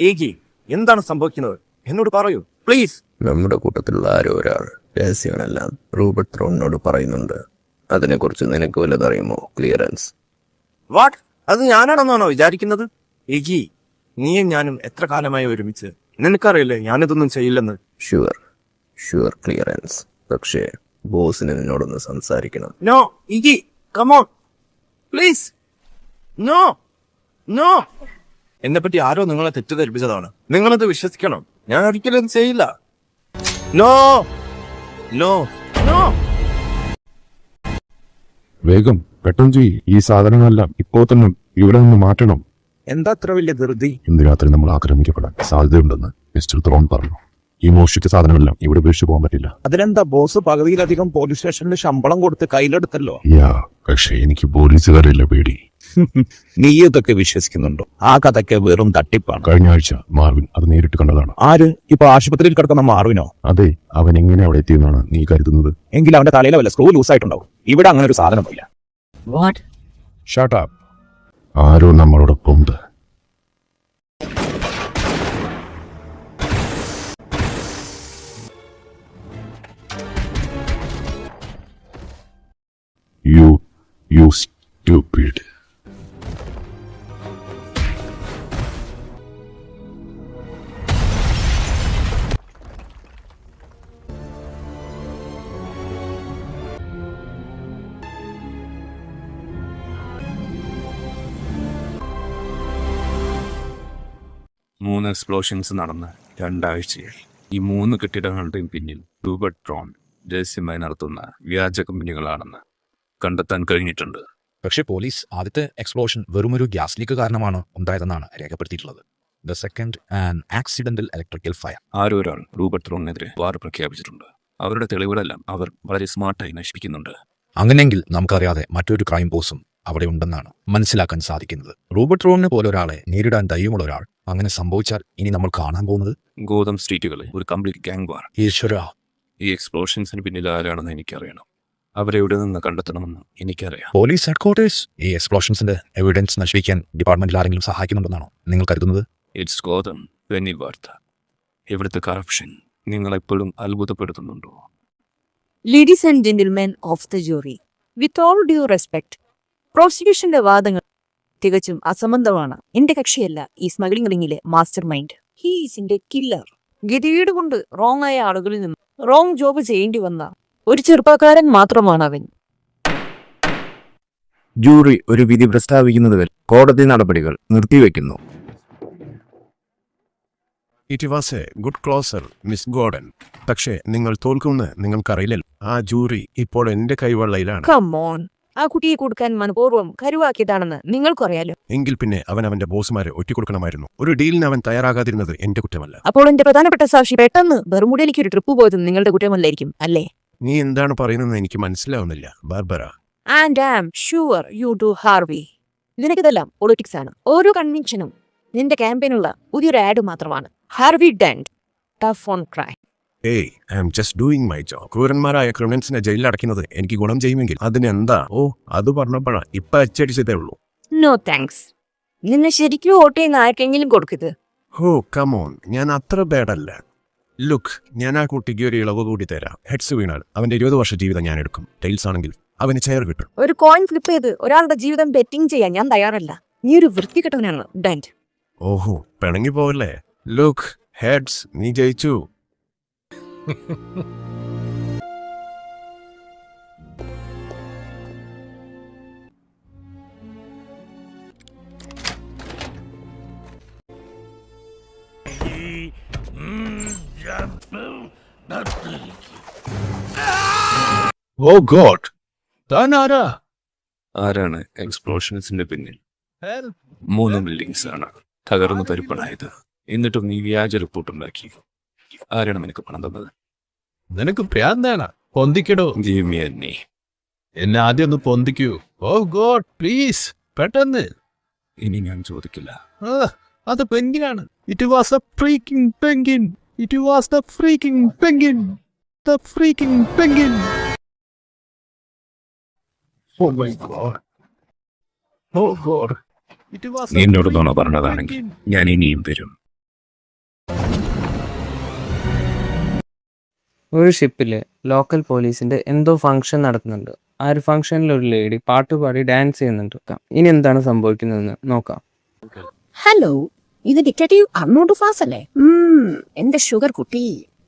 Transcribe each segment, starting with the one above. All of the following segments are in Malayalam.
ഏകി, എന്താണ് സംഭവിക്കുന്നത്? എന്നോട് പറയൂ പ്ലീസ്. നമ്മുടെ കൂട്ടത്തിലുള്ള ആരോ ഒരാൾ രഹസ്യങ്ങളെല്ലാം റൂബർട്ട് ത്രോണിനോട് പറയുന്നുണ്ട്. അതിനെക്കുറിച്ച് നിനക്ക് വല്ലതറിയുമോ? ക്ലിയറൻസ്. വാട്ട്? അത് ഞാനാണെന്നാണോ വിചാരിക്കുന്നത്? ഏകി, നീയും ഞാനും എത്ര കാലമായി ഒരുമിച്ച്. നിനക്കറിയില്ലേ ഞാനിതൊന്നും ചെയ്യില്ലെന്ന്. Sure clearance. പക്ഷേ ബോസിന് നിന്നോടൊന്ന് സംസാരിക്കണം. No Iggy, come on please. No no. എന്നെപ്പറ്റി ആരോ നിങ്ങളെ തെറ്റിദ്ധരിപ്പിച്ചതാണ്. നിങ്ങളത് വിശ്വസിക്കണം. ഞാൻ ഒരിക്കലും ചെയ്യില്ല. No no no. വേഗം പെട്ടെന്ന് ചെയ്യ്. ഈ സാധനങ്ങളെല്ലാം ഇപ്പോ തന്നെ ഇവിടെ നിന്ന് മാറ്റണം. എന്താ അത്ര വലിയ ധൃതി? ഇന്ന് രാത്രി നമ്മൾ ആക്രമിക്കപ്പെടാൻ സാധ്യതയുണ്ടെന്ന് മിസ്റ്റർ ത്രോൺ പറഞ്ഞു. ഈ മോഷ്ടിച്ച സാധനങ്ങളെല്ലാം ഇവിടെ ഉപേക്ഷിച്ചു പോകാൻ പറ്റില്ല. അതിലെന്താ, ബോസ് പകുതിയിലധികം പോലീസ് സ്റ്റേഷനിൽ ശമ്പളം കൊടുത്ത് കയ്യിലെടുത്തല്ലോ. പക്ഷേ എനിക്ക് പോലീസുകാരല്ല പേടി. നീ ഇതൊക്കെ വിശ്വസിക്കുന്നുണ്ടോ? ആ കഥയ്ക്ക് വെറും തട്ടിപ്പാണ്. കഴിഞ്ഞ ആഴ്ച മാർവിൻ അത് നേരിട്ട് കണ്ടതാണ്. ആര്? ഇപ്പൊ ആശുപത്രിയിൽ കിടക്കുന്ന മാർവിനോ? അതെ, അവൻ എങ്ങനെ അവിടെ എത്തിയെന്നാണ് നീ കരുതുന്നത്? എങ്കിൽ അവന്റെ തലയിലെ വല്ല സ്ക്രൂ ലൂസ് ആയിട്ടുണ്ടാവും. ഇവിടെ അങ്ങനെ ഒരു സാധനമില്ല. Shut up. ആരോ നമ്മളോടൊപ്പം ഉണ്ട്. You stupid. മൂന്ന് എക്സ്പ്ലോഷൻസ് നടന്ന് 2 ആഴ്ചയായി. ഈ 3 കെട്ടിടങ്ങളുടെയും പിന്നിൽ റൂബർട്ട് ത്രോൺ രഹസ്യമായി നടത്തുന്ന വ്യാജ കമ്പനികളാണെന്ന് കണ്ടെത്താൻ കഴിഞ്ഞിട്ടുണ്ട്. പക്ഷേ പോലീസ് ആദ്യത്തെ എക്സ്പ്ലോഷൻ വെറുമൊരു ഗ്യാസ് ലീക്ക് കാരണമാണ് ഉണ്ടായതെന്നാണ് രേഖപ്പെടുത്തിയിട്ടുള്ളത്. The second an accidental electrical fire. ആരോ ഒരാൾ റൂബർട്ട് ത്രോണിനെതിരെ വാർ പ്രഖ്യാപിച്ചിട്ടുണ്ട്. അവരുടെ തെളിവുകളെല്ലാം അവർ വളരെ സ്മാർട്ടായി നശിപ്പിക്കുന്നുണ്ട്. അങ്ങനെയെങ്കിൽ നമുക്കറിയാതെ മറ്റൊരു ക്രൈം ബോസും അവിടെ ഉണ്ടെന്നാണ് മനസ്സിലാക്കാൻ സാധിക്കുന്നത്. റൂബർട്ട് ത്രോണിനെ പോലെ ഒരാളെ നേരിടാൻ ധൈര്യമുള്ള ഒരാൾ. അങ്ങനെ സംഭവിച്ചാൽ ഇനി നമ്മൾ കാണാൻ പോകുന്നത് ഗോതം സ്ട്രീറ്റുകളിൽ ഒരു കംപ്ലീറ്റ് ഗാങ് വാർ. ഈശ്വര, ഈ എക്സ്പ്ലോഷൻസിന് പിന്നിൽ ആരാണെന്ന് എനിക്കറിയണം. അവരെ എവിടെ നിന്ന് കണ്ടെത്തണമെന്ന് എനിക്കറിയാം. പോലീസ് ഹെഡ്ക്വാർട്ടേഴ്സ് ഈ എക്സ്പ്ലോഷൻസിന്റെ എവിഡൻസ് നശിപ്പിക്കാൻ ഡിപ്പാർട്ട്മെന്റിൽ ആരെങ്കിലും സഹായിക്കുന്നുണ്ടെന്നാണോ നിങ്ങൾ കരുതുന്നത്? It's Gotham Pennyworth. ഇവിടുത്തെ കറപ്ഷൻ നിങ്ങളെപ്പോഴും അത്ഭുതപ്പെടുത്തുന്നുണ്ടോ? Ladies and gentlemen of the jury, with all due respect, പ്രോസിക്യൂഷന്റെ വാദങ്ങൾ തികച്ചും അസംബന്ധമാണ്. എന്റെ കക്ഷിയല്ല ഈ സ്മഗ്ലിംഗ് റിംഗിലെ മാസ്റ്റർ മൈൻഡ്. ഹീ ഈസ് എന്റെ കില്ലർ. ഗതികേട് കൊണ്ട് റോങ് ആയ ആളുകളിൽ നിന്ന് റോങ് ജോബ് ചെയ്യേണ്ടി വന്ന ഒരു ചെറുപ്പക്കാരൻ മാത്രമാണ് അവൻ. ജൂറി ഒരു വിധി പ്രസ്താവിക്കുന്നതുവരെ കോടതി നടപടികൾ നിർത്തിവെക്കുന്നു. It was a good closer, miss Gordon. പക്ഷേ നിങ്ങൾ തോൽക്കുമെന്ന് നിങ്ങൾക്കറിയില്ലല്ലോ. ആ ജൂറി ഇപ്പോൾ എന്റെ കൈവെള്ളയിലാണ്. Come on. ആ കുട്ടിയെ കൊടുക്കാൻ മനഃപൂർവ്വം കരുവാക്കിയതാണെന്ന് നിങ്ങൾക്കറിയാലോ. എങ്കിൽ പിന്നെ അവൻ അവന്റെ ബോസുമാരെ ഒറ്റിക്കൊടുക്കണമായിരുന്നു. ഒരു ഡീലിന് അവൻ തയ്യാറാകാതിരുന്നത് എന്റെ കുറ്റമല്ല. അപ്പോൾ എന്റെ പ്രധാനപ്പെട്ട സാക്ഷി പെട്ടെന്ന് ബെർമുഡയിലേക്ക് ഒരു ട്രിപ്പ് പോയതും നിങ്ങളുടെ കുറ്റമല്ലായിരിക്കും അല്ലേ? നീ എന്താണ് പറയുന്നതെന്ന് എനിക്ക് മനസ്സിലാവുന്നില്ല, Barbara. And I am sure you do Harvey. നിനക്കിതെല്ലാം പൊളിറ്റിക്സ് ആണ്. ഓരോ കൺവിക്ഷനും നിന്റെ ക്യാമ്പയിനുള്ള പുതിയൊരു ആഡ് മാത്രമാണ്. Harvey Dent, tough on crime. Hey, I am just doing my job. ക്രൂരന്മാരായ ക്രിമിനൽസിനെ ജയിലിൽ അടയ്ക്കുന്നത് എനിക്ക് ഗുണം ചെയ്യുമെങ്കിൽ അതിനെന്താ? അത് പറഞ്ഞപ്പോഴാ ഇപ്പൊ അച്ചടിച്ചതേ ഉള്ളൂ. No thanks. നിന്നെ ശരിക്കും വോട്ട് ചെയ്യുന്ന ആർക്കെങ്കിലും കൊടുക്കരുത്. കമോൺ, ഞാൻ അത്ര ബാഡല്ല. ലുക്ക്, ഞാൻ ആ കുട്ടിക്ക് ഒരു ഇളവ് കൂടി തരാം. ഹെഡ്സ് വീണാൽ അവന്റെ 20 വർഷ ജീവിതം ഞാൻ എടുക്കും. ടൈൽസ് ആണെങ്കിൽ അവന് ചെയർ കിട്ടും. ഒരു കോയിൻ ഫ്ലിപ്പ് ചെയ്ത് ഒരാളുടെ ജീവിതം ബെറ്റിംഗ് ചെയ്യാൻ ഞാൻ തയ്യാറല്ല. നീ ഒരു വൃത്തികെട്ടവനാണ് ഡെന്റ്. പിണങ്ങി പോവല്ലേ? ലുക്ക്, ഹെഡ്സ്, നീ ജയിച്ചു. ഓ ഗോഡ്, താൻ ആരാ? ആരാണ് എക്സ്പ്ലോഷൻസിന്റെ പിന്നിൽ? 3 ബിൽഡിങ്സ് ആണ് തകർന്നു തരിപ്പണായത്. എന്നിട്ടും നീ വ്യാജ റിപ്പോർട്ട് ഉണ്ടാക്കി. ആരാണ് നിനക്ക് പണം തന്നത്? നിനക്ക് ഭ്രാന്താണ്. പൊന്തിക്കടോ. എന്നെ ആദ്യം ഒന്ന് പൊന്തിക്കൂ. ഓ ഗോഡ് പ്ലീസ്, പെട്ടെന്ന്. ഇനി ഞാൻ ചോദിക്കില്ല. അത് പെൻഗിനാണ്. It was a freaking penguin. It was the freaking penguin. The freaking penguin. Oh my God. Oh God. എന്നോട് നുണ പറഞ്ഞതാണെങ്കിൽ ഞാൻ ഇനിയും വരും. ഒരു ഷിപ്പിൽ ലോക്കൽ പോലീസിന്റെ എന്തോ ഫംഗ്ഷൻ നടക്കുന്നുണ്ട്. ആ ഒരു ഫംഗ്ഷനിൽ ഒരു ലേഡി പാട്ടുപാടി ഡാൻസ് ചെയ്യുന്നുണ്ട്. ഇനി എന്താണ് സംഭവിക്കുന്നതെന്ന് നോക്കാം. ഹലോ, ഇത് ഡിറ്റക്റ്റീവ് അർണോട്ട് ഫാസ് അല്ലേ? എന്റെ ഷുഗർ കുട്ടി,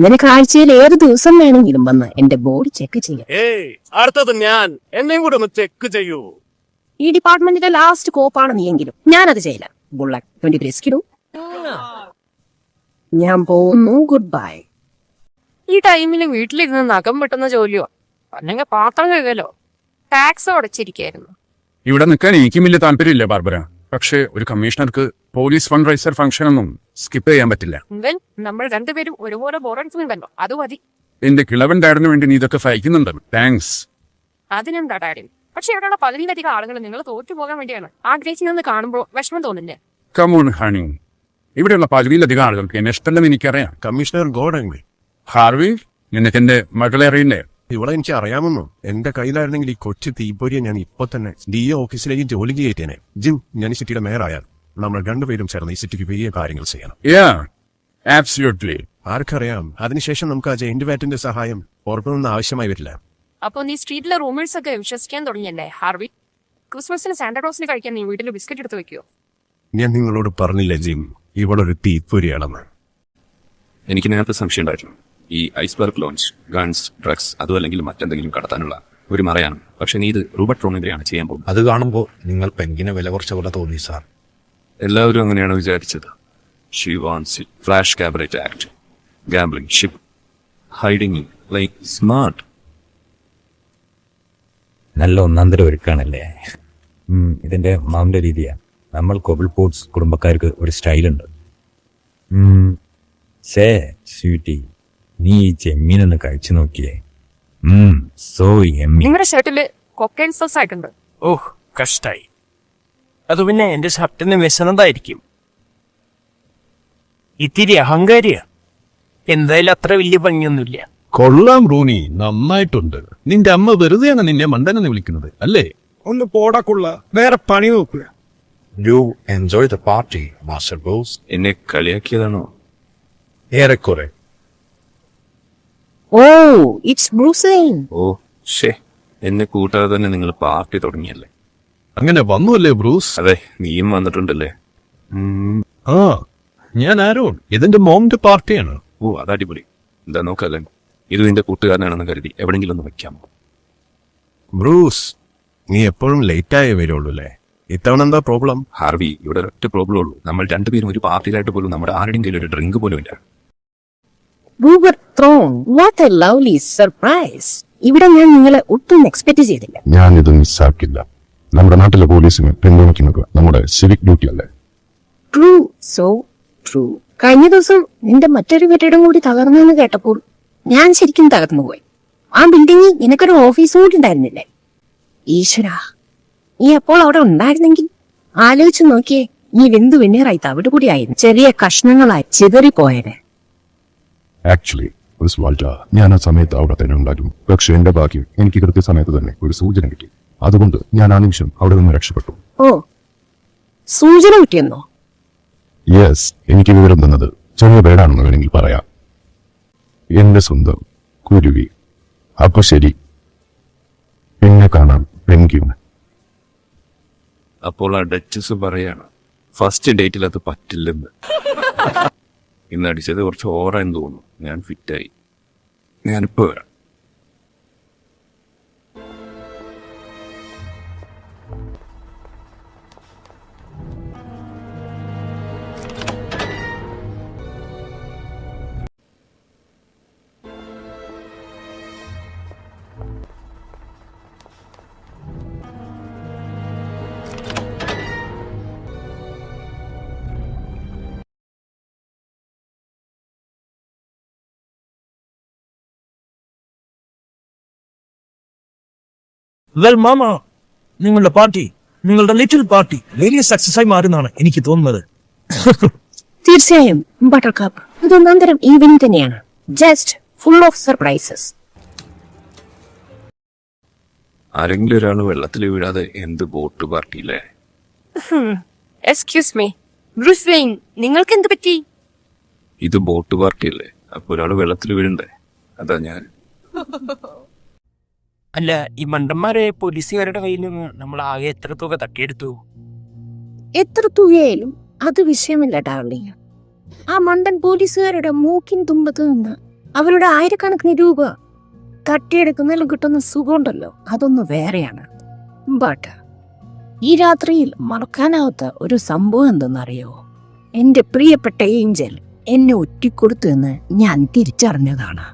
നിനക്ക് ആഴ്ചയിൽ ഏത് ദിവസം വേണമെങ്കിലും വന്ന് എന്റെ ബോഡി ചെക്ക് ചെയ്യാം. അടുത്തത് ഞാൻ എന്നെയും കൂടെ ഒന്ന് ചെക്ക് ചെയ്യൂ. ഈ ഡിപ്പാർട്ട്മെന്റിന്റെ ലാസ്റ്റ് കോപ്പാണ് നീയെങ്കിലും ഞാനത് ചെയ്യില്ല. ബുള്ളറ്റ് 23 സ്കിഡു. ഞാൻ പോകുന്നു. Good bye. ഈ ടൈമിൽ വീട്ടിലിരുന്ന് നഖം വെട്ടുന്ന ജോലിയോ അല്ലെങ്കിൽ പാത്രം കഴുകലോ? ടാക്സ് അടച്ചിരിക്കായിരുന്നു. ഇവിടെ നിൽക്കാൻ എനിക്കും വലിയ താല്പര്യമില്ല ബാർബര. പക്ഷേ ഒരു കമ്മീഷണർക്ക് പോലീസ് ഫണ്ട് റൈസർ ഫംഗ്ഷൻ ഒന്നും സ്കിപ്പ് ചെയ്യാൻ പറ്റില്ല. നമ്മൾ രണ്ടുപേരും ഒരുപോലെ ബോറടിക്കുന്നുണ്ടല്ലോ, അത് മതി. എന്റെ കിളവൻ ഡാഡിന് വേണ്ടി നീ ഇതൊക്കെ സഹിക്കുന്നുണ്ട്. താങ്ക്സ്. അതിനെന്താ ഡാഡി? പക്ഷെ ഇവിടെയുള്ള 10-ലധികം ആളുകൾ നിങ്ങൾ തോറ്റു പോകാൻ വേണ്ടിയാണ് ആഗ്രഹിച്ചതെന്ന് കാണുമ്പോൾ വിഷമം തോന്നില്ലേ? കമോൺ ഹണി, ഇവിടെയുള്ള 10-ലധികം ആളുകൾക്ക് എന്നെ ഇഷ്ടമല്ലെന്ന് എനിക്കറിയാം. കമ്മീഷണർ ഗോഡംഗ്ലി, ഹാർവി, നിനക്ക് എന്റെ മകളെ അറിയില്ലേ? ഇവിടെ എനിക്ക് അറിയാമെന്നോ? എന്റെ കയ്യിലായിരുന്നെങ്കിൽ ഈ കൊച്ചു തീപ്പൊരിയെ ഞാൻ ഇപ്പൊ തന്നെ DA ഓഫീസിലേക്ക് ജോലി കയറ്റിയേനെ. ജിം, ഞാൻ ഈ സിറ്റിയുടെ മേയറായാൽ നമ്മൾ രണ്ടുപേരും ചേർന്ന് ഈ സിറ്റിക്ക് വലിയ കാര്യങ്ങൾ ചെയ്യണം. Absolutely. ആർക്കറിയാം, അതിനുശേഷം നമുക്ക് ആ ജെയിന്റ് വാറ്റിന്റെ സഹായം പുറത്തുനിന്ന് ആവശ്യമായി വരില്ല. അപ്പൊ നീ സ്ട്രീറ്റിലെ റൂമേഴ്സ് ഒക്കെ വിശ്വസിക്കാൻ തുടങ്ങിയല്ലേ ഹാർവി? ക്രിസ്മസിന് സാന്റാക്ലോസിന് കഴിക്കാൻ നീ വീട്ടിൽ ബിസ്ക്കറ്റ് എടുത്ത് വെക്കുവോ? ഞാൻ നിങ്ങളോട് പറഞ്ഞില്ല ജിം, ഇവളൊരു തീപ്പൊരിയാണെന്ന്. എനിക്ക് നേരത്തെ സംശയം ഉണ്ടായിരുന്നു. ഈ ഐസ്ബർഗ് ലോഞ്ച് ഗൺസ്, ഡ്രഗ്സ്, അതും അല്ലെങ്കിൽ മറ്റെന്തെങ്കിലും കടത്താനുള്ള ഒരു മറയാണ്. പക്ഷെ നീ ഇത് റൂബർട്ട് ട്രോണിനെതിരെയാണ് ചെയ്യാൻ പോകുന്നത്. അത് കാണുമ്പോൾ നിങ്ങൾ പെങ്കിനെ വില കുറച്ച പോലെ തോന്നി സാർ. എല്ലാവരും അങ്ങനെയാണ് വിചാരിച്ചത്. She wants it. Flash cabaret act, gambling, ship, hiding like smart. നല്ല ഒന്നാന്തരം ഒരുക്കാണല്ലേ. ഇതിന്റെ മാമിന്റെ രീതിയാണ്. നമ്മൾ കൊബിൾ പോർട്സ് കുടുംബക്കാർക്ക് ഒരു സ്റ്റൈലുണ്ട്. സ്വീറ്റി, നീ ഈ ചെമ്മീനൊന്ന് കഴിച്ചു നോക്കിയേ. So yummy. നിങ്ങളുടെ ഷർട്ടില് കൊക്കൈൻ സോസ് ആയിട്ടുണ്ട്. ഓഹ്, കഷ്ടായി. അത് പിന്നെ എന്റെ ഷർട്ടിന് വ്യസനതായിരിക്കും. ഇത്തിരി അഹങ്കാരിയ. എന്തായാലും അത്ര വലിയ ഭംഗിയൊന്നുമില്ല. കൊള്ളാം റൂണി, നന്നായിട്ടുണ്ട്. നിന്റെ അമ്മ വെറുതെയാണ് നിന്നെ മണ്ടനെന്ന് വിളിക്കുന്നത് അല്ലേ? ഒന്ന് പോടാക്കുള്ള വേറെ പണി നോക്കുക. You enjoy the party, Master Boss. എന്നെ കളിയാക്കിയതാണോ? ഏറെക്കുറെ. ഓ, ഇറ്റ്സ് ബ്രൂസ് വെയ്ൻ. ഓ ഷേ, എന്നെ കൂട്ടാതെ തന്നെ നിങ്ങൾ പാർട്ടി തുടങ്ങിയല്ലേ? അങ്ങനെ വന്നുവല്ലേ ബ്രൂസ്? അതെ, നീയും വന്നിട്ടുണ്ടല്ലേ? ആ, ഞാൻ ആരോൺ. ഇതെന്റെ മോമിന്റെ പാർട്ടിയാണ്. ഓ, അതടിപൊളി. എന്താ നോക്കല്ലേ, ഇത് നിന്റെ കൂട്ടുകാരനാണെന്ന് കരുതി എവിടെങ്കിലും ഒന്ന് വെക്കാമോ? ബ്രൂസ്, നീ എപ്പോഴും ലേറ്റായേ വരുള്ളൂ അല്ലേ? ഇത്തവണ എന്താ പ്രോബ്ലം? ഹാർവി, ഇവിടെ ഒറ്റ പ്രോബ്ലം ഉള്ളൂ. നമ്മൾ രണ്ടുപേരും ഒരു പാർട്ടിയിലായിട്ട് പോലും നമ്മുടെ ആരുടെയും കയ്യിൽ ഒരു ഡ്രിങ്ക് പോലും ഇല്ല. Rupert Thorne, what a lovely surprise. ഇവിടെ ഞാൻ നിങ്ങളെ ഒട്ടും എക്സ്പെക്ട് ചെയ്തില്ല. ഞാനിത് മിസ്സാക്കില്ല. നമ്മുടെ നാട്ടിലെ പോലീസിന് പിന്തുണയ്ക്കുന്നത് നമ്മുടെ സിവിക് ഡ്യൂട്ടി അല്ലേ? True, so true. കഴിഞ്ഞ ദിവസം നിന്റെ മറ്റൊരു കെട്ടിടം കൂടി തകർന്നെന്ന് കേട്ടപ്പോൾ ഞാൻ ശരിക്കും തകർന്നു പോയി. ആ ബിൽഡിങ്ങിൽ നിനക്കൊരു ഓഫീസ് കൂടി ഉണ്ടായിരുന്നില്ലേ? ഈശ്വരാ, നീ അപ്പോൾ അവിടെ ഉണ്ടായിരുന്നെങ്കിൽ ആലോചിച്ച് നോക്കിയേ, നീ വെന്തു വെണ്ണീറായി തവിട് കൂടിയായിരുന്നു. ചെറിയ കഷ്ണങ്ങളായി ചിതറിപ്പോയനെ. ആക്ച്വലി ഞാൻ ആ സമയത്ത് അവിടെ തന്നെ ഉണ്ടായിരുന്നു. പക്ഷെ എന്റെ ഭാഗ്യം, എനിക്ക് കൃത്യസമയത്ത് തന്നെ ഒരു സൂചന കിട്ടി. അതുകൊണ്ട് ഞാൻ ആ നിമിഷം അവിടെ നിന്ന് രക്ഷപ്പെട്ടു. ഓ, സൂചന കിട്ടിയെന്നോ? യെസ്, എനിക്ക് വിവരം തന്നത് ചെറിയ പേടാണെന്ന് വേണമെങ്കിൽ പറയാം. എന്റെ സ്വന്തം കുരുവി. അപ്പൊ ശരി, പിന്നെ കാണാം. പെൻഗ്വിൻ. അപ്പോൾ ആ ഡച്ചസ് പറയാണ് ഫസ്റ്റ് ഡേറ്റിൽ അത് പറ്റില്ലെന്ന്. ഇന്ന് അടിച്ചത് കുറച്ച് ഓവറായെന്ന് തോന്നുന്നു. ഞാൻ ഫിറ്റായി. ഞാനിപ്പോ വരാം. വെൽ മാമ, നിങ്ങളുടെ പാർട്ടി, നിങ്ങളുടെ ലിറ്റിൽ പാർട്ടി വലിയ സക്സസ് ആയി മാറുന്നാണ് എനിക്ക് തോന്നുന്നത്. തീർച്ചയായും ബട്ടർ കപ്പ്, ഇതൊന്നാം തരം ഈവനിങ് തന്നെയാണ്. Just full of surprises. ആരെങ്കിലും ഒരാൾ വെള്ളത്തിൽ വീഴാതെ എന്ത് ബോട്ട് പാർട്ടിയില്ലേ? എക്സ്ക്യൂസ് മീ, ബ്രൂസ് വെയ്ൻ, നിങ്ങൾക്ക് എന്ത് പറ്റി? ഇത് ബോട്ട് പാർട്ടിയല്ലേ? അപ്പൊ ഒരാൾ വെള്ളത്തിൽ വീഴണ്ടേ? അതാ ഞാൻ. അല്ല, ഈ മണ്ടന്മാരെ പോലീസുകാരുടെ കയ്യിൽ നിന്ന് നമ്മൾ ആകെ എത്ര തുക തട്ടിയെടുത്തു? എത്ര തുകയായാലും അത് വിഷയമില്ല ഡാർലിംഗ്. ആ മണ്ടൻ പോലീസുകാരുടെ മൂക്കിൻ തുമ്പത്ത് നിന്ന് അവരുടെ ആയിരക്കണക്കിന് രൂപ തട്ടിയെടുക്കുന്നതിൽ കിട്ടുന്ന സുഖമുണ്ടല്ലോ, അതൊന്ന് വേറെയാണ്. ബട്ട് ഈ രാത്രിയിൽ മറക്കാനാവാത്ത ഒരു സംഭവം എന്തെന്നറിയോ? എൻ്റെ പ്രിയപ്പെട്ട ഏഞ്ചൽ എന്നെ ഒറ്റിക്കൊടുത്തു എന്ന് ഞാൻ തിരിച്ചറിഞ്ഞതാണ്.